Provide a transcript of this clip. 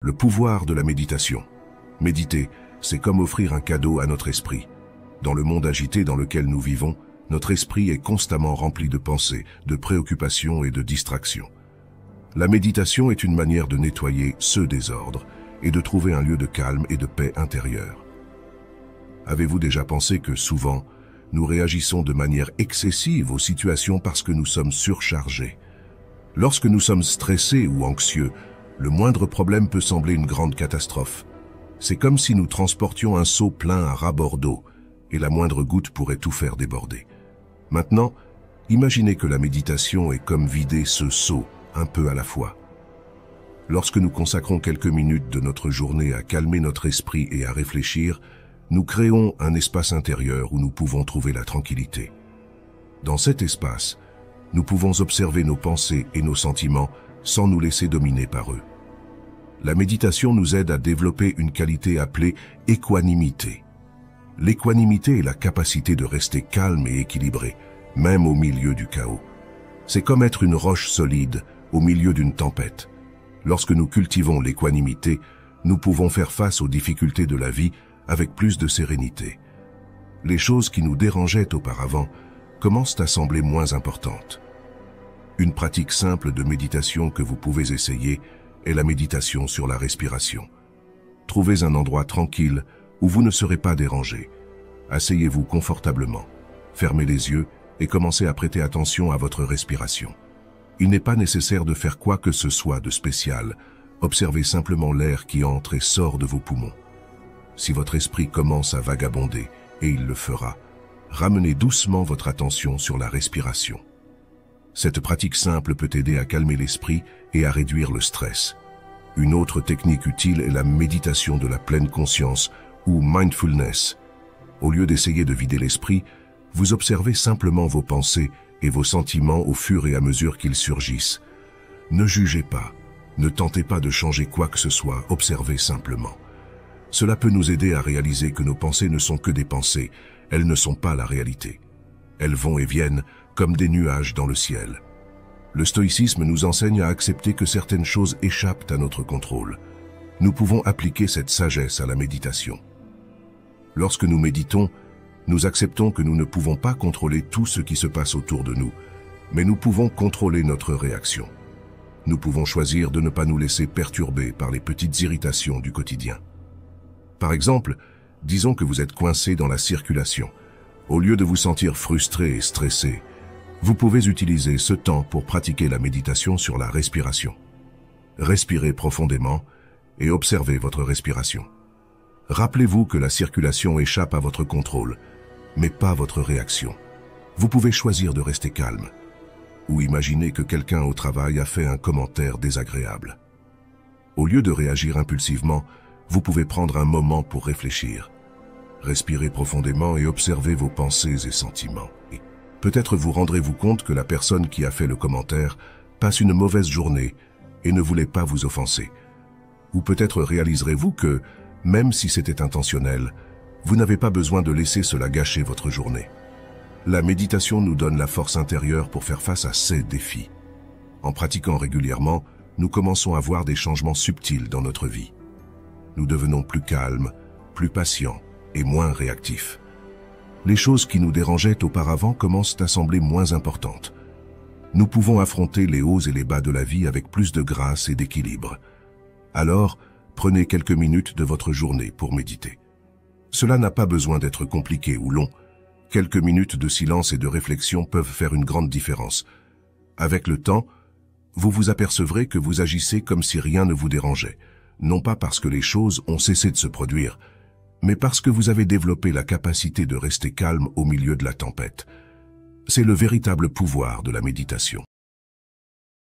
Le pouvoir de la méditation. Méditer, c'est comme offrir un cadeau à notre esprit. Dans le monde agité dans lequel nous vivons, notre esprit est constamment rempli de pensées, de préoccupations et de distractions. La méditation est une manière de nettoyer ce désordre et de trouver un lieu de calme et de paix intérieure. Avez-vous déjà pensé que souvent, nous réagissons de manière excessive aux situations parce que nous sommes surchargés? Lorsque nous sommes stressés ou anxieux, le moindre problème peut sembler une grande catastrophe. C'est comme si nous transportions un seau plein à ras-bord d'eau, et la moindre goutte pourrait tout faire déborder. Maintenant, imaginez que la méditation est comme vider ce seau, un peu à la fois. Lorsque nous consacrons quelques minutes de notre journée à calmer notre esprit et à réfléchir, nous créons un espace intérieur où nous pouvons trouver la tranquillité. Dans cet espace, nous pouvons observer nos pensées et nos sentiments sans nous laisser dominer par eux. La méditation nous aide à développer une qualité appelée équanimité. L'équanimité est la capacité de rester calme et équilibré, même au milieu du chaos. C'est comme être une roche solide au milieu d'une tempête. Lorsque nous cultivons l'équanimité, nous pouvons faire face aux difficultés de la vie avec plus de sérénité. Les choses qui nous dérangeaient auparavant commencent à sembler moins importantes. Une pratique simple de méditation que vous pouvez essayer est la méditation sur la respiration. Trouvez un endroit tranquille où vous ne serez pas dérangé. Asseyez-vous confortablement, fermez les yeux et commencez à prêter attention à votre respiration. Il n'est pas nécessaire de faire quoi que ce soit de spécial. Observez simplement l'air qui entre et sort de vos poumons. Si votre esprit commence à vagabonder, et il le fera, ramenez doucement votre attention sur la respiration. Cette pratique simple peut aider à calmer l'esprit et à réduire le stress. Une autre technique utile est la méditation de la pleine conscience ou mindfulness. Au lieu d'essayer de vider l'esprit, vous observez simplement vos pensées et vos sentiments au fur et à mesure qu'ils surgissent. Ne jugez pas, ne tentez pas de changer quoi que ce soit, observez simplement. Cela peut nous aider à réaliser que nos pensées ne sont que des pensées, elles ne sont pas la réalité. Elles vont et viennent comme des nuages dans le ciel. Le stoïcisme nous enseigne à accepter que certaines choses échappent à notre contrôle. Nous pouvons appliquer cette sagesse à la méditation. Lorsque nous méditons, nous acceptons que nous ne pouvons pas contrôler tout ce qui se passe autour de nous, mais nous pouvons contrôler notre réaction. Nous pouvons choisir de ne pas nous laisser perturber par les petites irritations du quotidien. Par exemple, disons que vous êtes coincé dans la circulation. Au lieu de vous sentir frustré et stressé, vous pouvez utiliser ce temps pour pratiquer la méditation sur la respiration. Respirez profondément et observez votre respiration. Rappelez-vous que la circulation échappe à votre contrôle, mais pas votre réaction. Vous pouvez choisir de rester calme, ou imaginer que quelqu'un au travail a fait un commentaire désagréable. Au lieu de réagir impulsivement, vous pouvez prendre un moment pour réfléchir. Respirez profondément et observez vos pensées et sentiments. Peut-être vous rendrez-vous compte que la personne qui a fait le commentaire passe une mauvaise journée et ne voulait pas vous offenser. Ou peut-être réaliserez-vous que, même si c'était intentionnel, vous n'avez pas besoin de laisser cela gâcher votre journée. La méditation nous donne la force intérieure pour faire face à ces défis. En pratiquant régulièrement, nous commençons à voir des changements subtils dans notre vie. Nous devenons plus calmes, plus patients et moins réactifs. Les choses qui nous dérangeaient auparavant commencent à sembler moins importantes. Nous pouvons affronter les hauts et les bas de la vie avec plus de grâce et d'équilibre. Alors, prenez quelques minutes de votre journée pour méditer. Cela n'a pas besoin d'être compliqué ou long. Quelques minutes de silence et de réflexion peuvent faire une grande différence. Avec le temps, vous vous apercevrez que vous agissez comme si rien ne vous dérangeait, non pas parce que les choses ont cessé de se produire, mais parce que vous avez développé la capacité de rester calme au milieu de la tempête. C'est le véritable pouvoir de la méditation.